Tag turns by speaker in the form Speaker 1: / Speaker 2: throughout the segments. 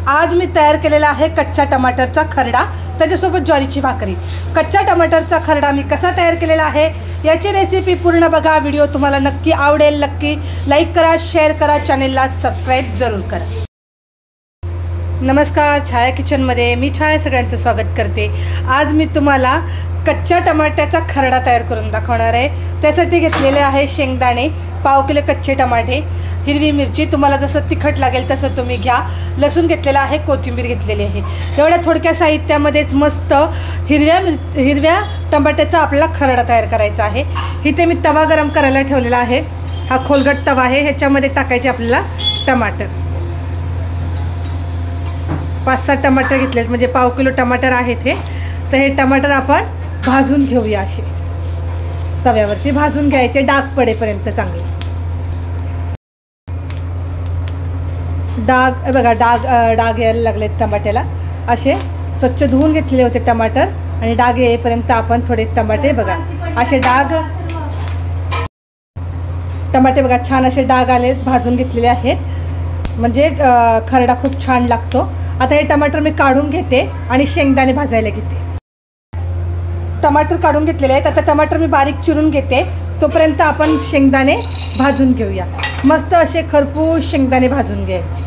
Speaker 1: आज मी तयार केलेला आहे कच्च्या टमाटरचा खरडा, त्याच्यासोबत ज्वारीची भाकरी। कच्च्या टमाटरचा खरडा मी कसा तयार केलेला आहे याची रेसिपी पूर्ण बघा। व्हिडिओ तुम्हाला नक्की आवडेल, नक्की लाईक करा, शेअर करा, चॅनलला सबस्क्राईब जरूर करा। नमस्कार, छाया किचनमध्ये मी छाया सगळ्यांचं स्वागत करते। आज मी तुम्हाला कच्च्या टमाट्याचा खरडा तयार करून दाखवणार आहे। त्यासाठी घेतलेले आहे शेंगदाणे, पाव किलो कच्चे टमाटे, हिरवी मिरची, तुम्हाला जसं तिखट लागेल तसं तुम्ही घ्या, लसूण घेतलेला आहे, कोथिंबीर घेतलेली आहे। एवढ्या थोडक्या साहित्यामध्येच मस्त हिरव्या टमाट्याचा आपल्याला खरडा तयार करायचा आहे। इथे मी तवा गरम करायला ठेवलेला आहे। हा खोलगट तवा आहे, ह्याच्यामध्ये टाकायचे आपल्याला टमाटर। 5-7 टमाटर घेतलेत, म्हणजे पाव किलो टमाटर आहेत हे। तर हे टमाटर आपण भाजून घेऊया, असे तव्यावरती भाजून घ्यायचे डाग पडेपर्यंत। चांगले डाग बघा, डाग यायला लागलेत टमाट्याला। असे स्वच्छ धुवून घेतलेले होते टमाटर आणि डाग येईपर्यंत आपण थोडे टमाटे बघा, असे डाग टमाटे बघा छान असे डाग आले, भाजून घेतलेले आहेत, म्हणजे खरडा खूप छान लागतो। आता हे टमाटर मी काढून घेते आणि शेंगदाणे भाजायला घेते। टमाटर काढून घेतलेले आहेत, आता टमाटर मी बारीक चिरून घेते, तोपर्यंत आपण शेंगदाणे भाजून घेऊया। मस्त असे खरपूस शेंगदाणे भाजून घ्यायचे।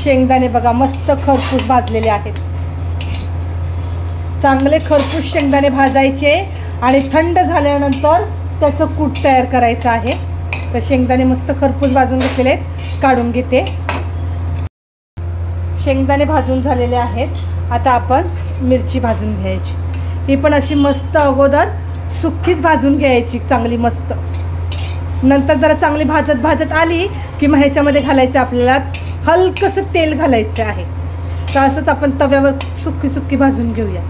Speaker 1: शेंगदाणे बघा मस्त खरपूस भाजलेले आहेत। चांगले खरपूस शेंगदाणे भाजायचे आणि थंड झाल्यानंतर त्याचं कूट तयार करायचं आहे। तर शेंगदाणे मस्त खरपूस भाजून घेतलेले आहेत, काढून घेते। शेंगदाणे भाजून झालेले आहेत। आता आपण मिरची भाजून घ्यायची, ही पण अशी मस्त अगोदर सुक्कीच भाजून घ्यायची चांगली मस्त। नंतर जरा चांगली भाजत आली की मग ह्याच्यामध्ये घालायचं आपल्याला हलकंसं तेल घालायचं आहे। तर असंच आपण तव्यावर सुक्की भाजून घेऊया।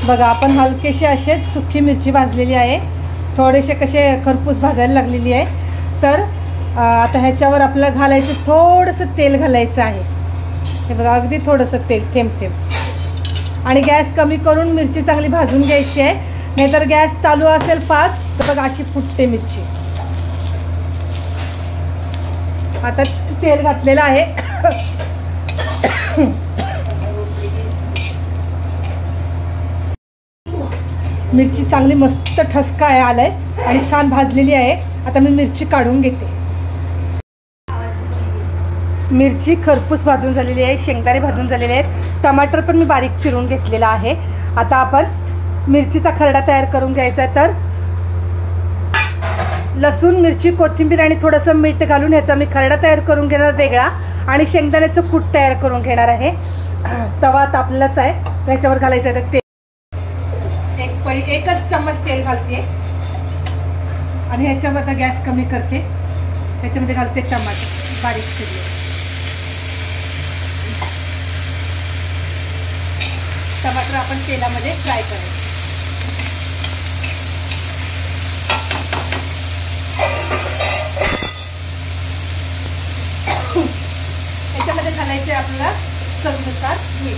Speaker 1: बघा आपण हलकेशी असे सुक्की मिरची भाजलेली आहे, थोडेसे कसे खरपूस भाजायला लागलेली आहे। तर आता ह्याच्यावर आपल्याला घालायचं थोडंसं तेल घालायचं आहे, हे बघा अगदी थोडंसं तेल, थेंब। आणि गॅस कमी करून मिरची चांगली भाजून घ्यायची आहे, नाहीतर गॅस चालू असेल फास्ट तर बघा अशी फुटते मिरची। आता तेल घातलेलं आहे, मिरची चांगली मस्त ठसका आलाय आणि छान भाजलेली आहे। आता मी मिरची काढून घेते। मिरची खरपूस भाजून झालेली आहे, शेंगदाणे भाजून झालेले आहेत, टमाटर पण मी बारीक चिरून घेतलेला आहे। आता आपण मिरचीचा खरडा तयार करून घ्यायचा। तर लसूण, मिरची, कोथिंबीर आणि थोडंसं मीठ घालून ह्याचा मी खरडा तयार करून घेणार वेगळा, आणि शेंगदाण्याचं कूट तयार करून घेणार आहे। तवा तापलेलाच आहे, त्याच्यावर घालायचं आहे तेल। एकच चम्मच तेल घालते आणि ह्याच्यामध्ये गॅस कमी करते, ह्याच्यामध्ये घालते टमाटर बारीक चिरले। टमाटर आपण तेलामध्ये फ्राय करायचे। ह्याच्यामध्ये घालायचे आपल्याला चवीनुसार मीठ,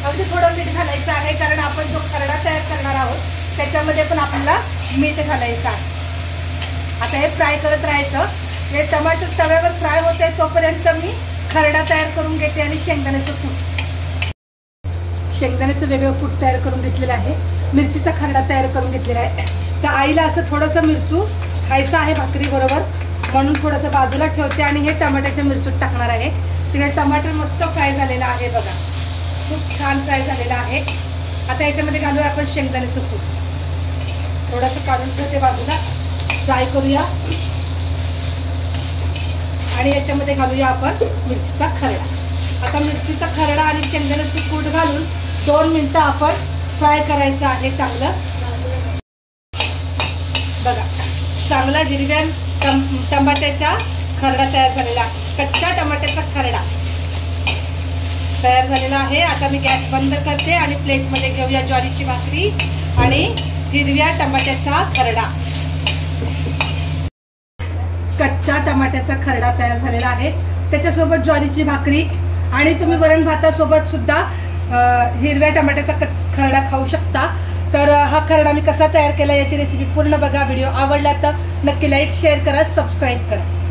Speaker 1: अगदी थोडं मीठ घालायचं आहे, कारण आपण जो खरडा तयार करणार आहोत त्याच्यामध्ये पण आपल्याला मीठ घालायचं आहे। आता हे फ्राय करत राहायचं, हे टमाटर तव्यावर फ्राय होते तोपर्यंत मी खरडा तयार करून घेते। आणि शेंगदाण्याचं वेगळं कूट तयार करून घेतलेलं आहे, मिरचीचा खरडा तयार करून घेतलेला आहे। तर आईला असं थोडंसं मिरचू खायचं आहे भाकरी बरोबर, म्हणून थोडंसं बाजूला ठेवते आणि हे टमाट्याच्या मिरचूत टाकणार आहे। तिकडे टमाटर मस्त फ्राय झालेला आहे बघा, खूप छान फ्राय झालेला आहे। आता याच्यामध्ये घालूया आपण शेंगदाण्याचं कूट, थोडंसं काढून ठेवते बाजूला, फ्राय करूया। आणि याच्यामध्ये घालूया आपण मिरचीचा खरडा। आता मिरचीचा खरडा आणि शेंगदाण्याचं कूट घालून 2 मिनिटं आपण फ्राय करायचं आहे चांगलं। बघा चांगला हिरव्या टमाट्याचा खरडा तयार झालेला आहे, कच्च्या टमाट्याचा खरडा तयार झालेला आहे। आता मी गॅस बंद करते आणि प्लेटमध्ये घेऊया ज्वारीची भाकरी आणि हिरव्या टमाट्याचा खरडा। कच्च्या टमाट्याचा खरडा तयार झालेला आहे, त्याच्यासोबत ज्वारीची भाकरी, आणि तुम्ही वरण भातासोबत सुद्धा हिरव्या टमाट्याचा खरडा खाऊ शकता। तर हा खरडा मी कसा तयार केला याची रेसिपी पूर्ण बघा. व्हिडिओ आवडला तर नक्की लाईक शेअर करा, सबस्क्राईब करा.